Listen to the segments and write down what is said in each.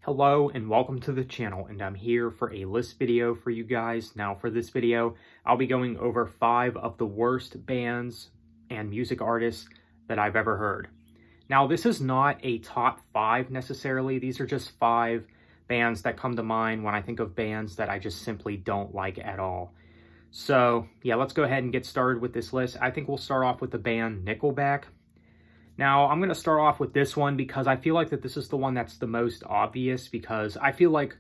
Hello and welcome to the channel, and I'm here for a list video for you guys. Now for this video, I'll be going over 5 of the worst bands and music artists that I've ever heard. Now this is not a top 5 necessarily, these are just 5 bands that come to mind when I think of bands that I just simply don't like at all. So yeah, let's go ahead and get started with this list. I think we'll start off with the band Nickelback. Now, I'm going to start off with this one because I feel like that this is the one that's the most obvious, because I feel like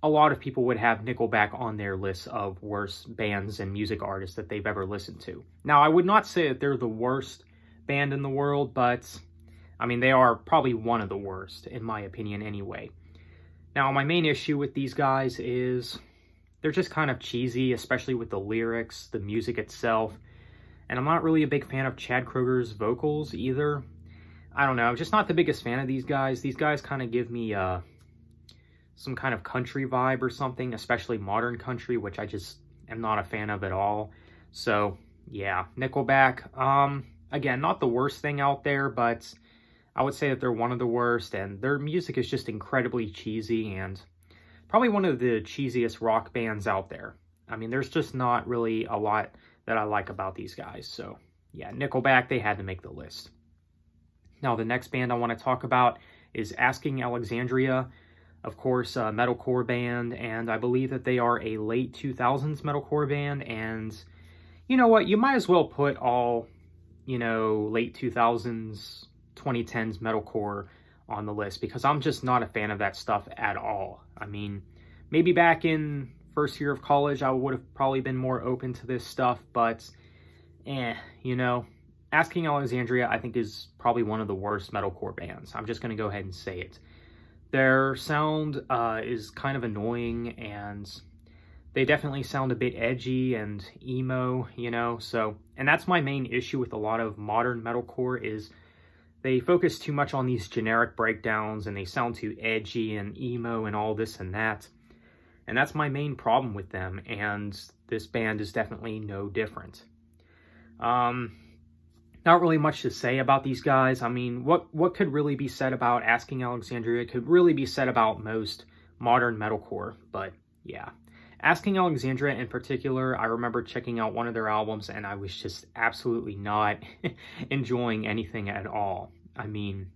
a lot of people would have Nickelback on their list of worst bands and music artists that they've ever listened to. Now, I would not say that they're the worst band in the world, but I mean, they are probably one of the worst, in my opinion anyway. Now, my main issue with these guys is they're just kind of cheesy, especially with the lyrics, the music itself. And I'm not really a big fan of Chad Kroeger's vocals either. I don't know, I'm just not the biggest fan of these guys. These guys kind of give me some kind of country vibe or something, especially modern country, which I just am not a fan of at all. So, yeah, Nickelback, again, not the worst thing out there, but I would say that they're one of the worst, and their music is just incredibly cheesy, and probably one of the cheesiest rock bands out there. I mean, there's just not really a lot that I like about these guys. So, yeah, Nickelback, they had to make the list. Now, the next band I want to talk about is Asking Alexandria. Of course, a metalcore band, and I believe that they are a late 2000s metalcore band, and you know what? You might as well put all, late 2000s, 2010s metalcore on the list, because I'm just not a fan of that stuff at all. I mean, maybe back in first year of college, I would have probably been more open to this stuff, but, Asking Alexandria, I think, is probably one of the worst metalcore bands. I'm just going to go ahead and say it. Their sound is kind of annoying, and they definitely sound a bit edgy and emo, and that's my main issue with a lot of modern metalcore is they focus too much on these generic breakdowns, and they sound too edgy and emo and all this and that. And that's my main problem with them, and this band is definitely no different. Not really much to say about these guys. I mean, what could really be said about Asking Alexandria could really be said about most modern metalcore, but yeah. Asking Alexandria in particular, I remember checking out one of their albums, and I was just absolutely not enjoying anything at all. I mean,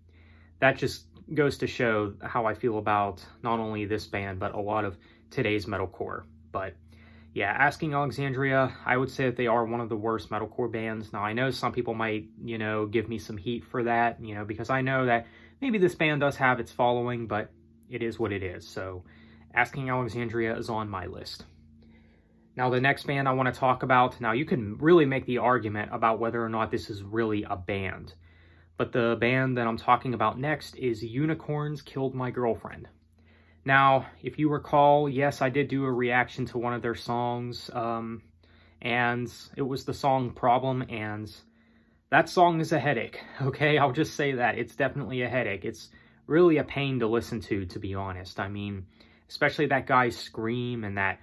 that just goes to show how I feel about not only this band, but a lot of today's metalcore. But yeah, Asking Alexandria, I would say that they are one of the worst metalcore bands. Now, I know some people might, give me some heat for that, because I know that maybe this band does have its following, but it is what it is. So, Asking Alexandria is on my list. Now, the next band I want to talk about, now you can really make the argument about whether or not this is really a band. But the band that I'm talking about next is Unicorns Killed My Girlfriend. Now, if you recall, yes, I did do a reaction to one of their songs, and it was the song Problem, and that song is a headache, okay? I'll just say that. It's definitely a headache. It's really a pain to listen to be honest. I mean, especially that guy's scream and that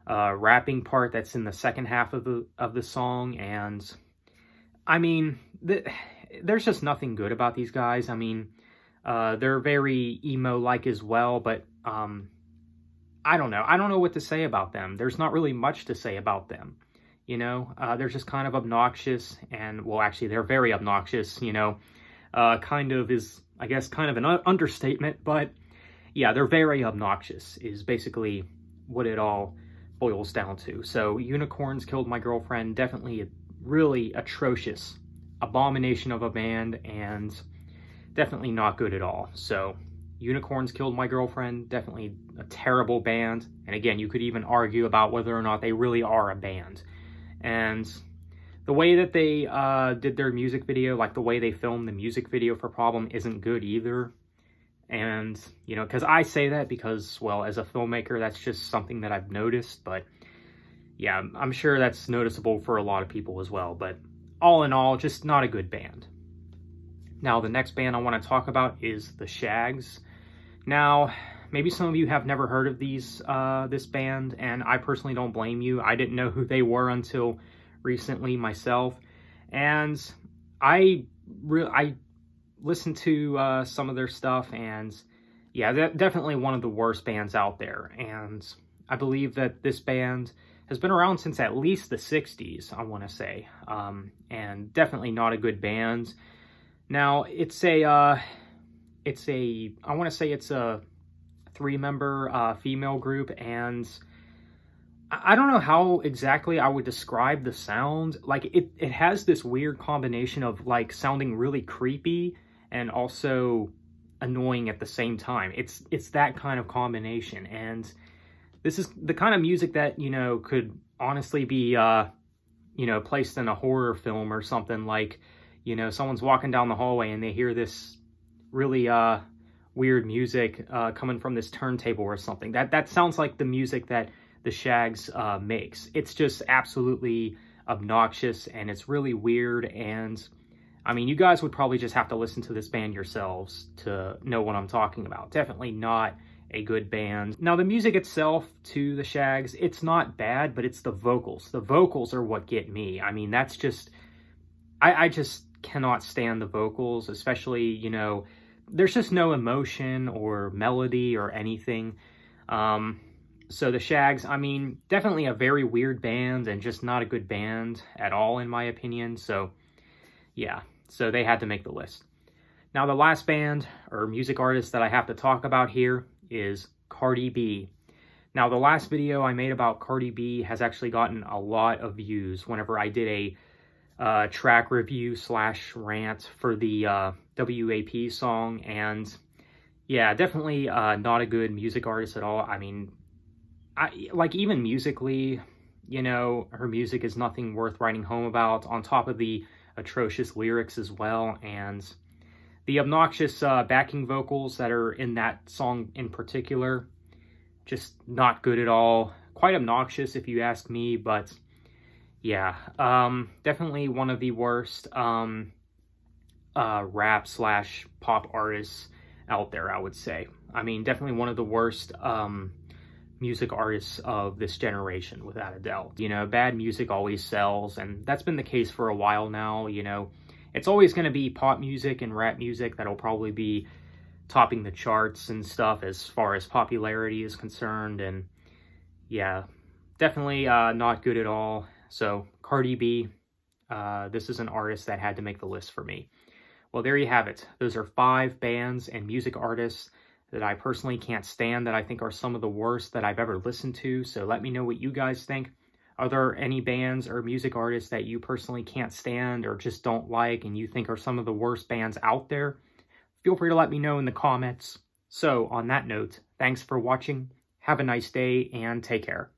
rapping part that's in the second half of the song, and I mean, there's just nothing good about these guys. I mean, they're very emo-like as well, but I don't know. I don't know what to say about them. There's not really much to say about them, They're just kind of obnoxious, and, well, actually, they're very obnoxious, kind of is, I guess, kind of an understatement, but, yeah, they're very obnoxious is basically what it all boils down to. So, Unicorns Killed My Girlfriend, definitely a really atrocious abomination of a band, and definitely not good at all. So, Unicorns Killed My Girlfriend, definitely a terrible band. And again, you could even argue about whether or not they really are a band. And the way that they did their music video, like the way they filmed the music video for Problem, isn't good either. And, because I say that because, well, as a filmmaker, that's just something that I've noticed. But, yeah, I'm sure that's noticeable for a lot of people as well. But all in all, just not a good band. Now, the next band I want to talk about is The Shaggs. Now, maybe some of you have never heard of this band, and I personally don't blame you. I didn't know who they were until recently myself, and I listened to some of their stuff, and yeah, definitely one of the worst bands out there. And I believe that this band has been around since at least the 60s, I want to say. And definitely not a good band. Now, I want to say it's a 3-member female group, and I don't know how exactly I would describe the sound. Like, it has this weird combination of, like, sounding really creepy and also annoying at the same time. It's that kind of combination, and this is the kind of music that, you know, could honestly be, you know, placed in a horror film or something. Like, you know, someone's walking down the hallway and they hear this really, weird music, coming from this turntable or something. That sounds like the music that the Shags, makes. It's just absolutely obnoxious, and it's really weird, and I mean, you guys would probably just have to listen to this band yourselves to know what I'm talking about. Definitely not a good band. Now, the music itself to the Shags, it's not bad, but it's the vocals. The vocals are what get me. I mean, that's just, I just cannot stand the vocals, especially, you know, there's just no emotion or melody or anything. So the Shags, I mean, definitely a very weird band and just not a good band at all, in my opinion. So, yeah, so they had to make the list. Now, the last band or music artist that I have to talk about here is Cardi B. Now, the last video I made about Cardi B has actually gotten a lot of views whenever I did a track review / rant for the WAP song. And yeah, definitely not a good music artist at all. I mean, like, even musically, you know, her music is nothing worth writing home about, on top of the atrocious lyrics as well, and the obnoxious backing vocals that are in that song in particular, just not good at all. Quite obnoxious if you ask me, but yeah, definitely one of the worst rap / pop artists out there, I would say. I mean, definitely one of the worst music artists of this generation, without a doubt. You know, bad music always sells, and that's been the case for a while now. You know, it's always going to be pop music and rap music that'll probably be topping the charts and stuff as far as popularity is concerned, and yeah, definitely not good at all. So Cardi B, this is an artist that had to make the list for me. Well, there you have it. Those are 5 bands and music artists that I personally can't stand, that I think are some of the worst that I've ever listened to. So let me know what you guys think. Are there any bands or music artists that you personally can't stand or just don't like and you think are some of the worst bands out there? Feel free to let me know in the comments. So on that note, thanks for watching. Have a nice day and take care.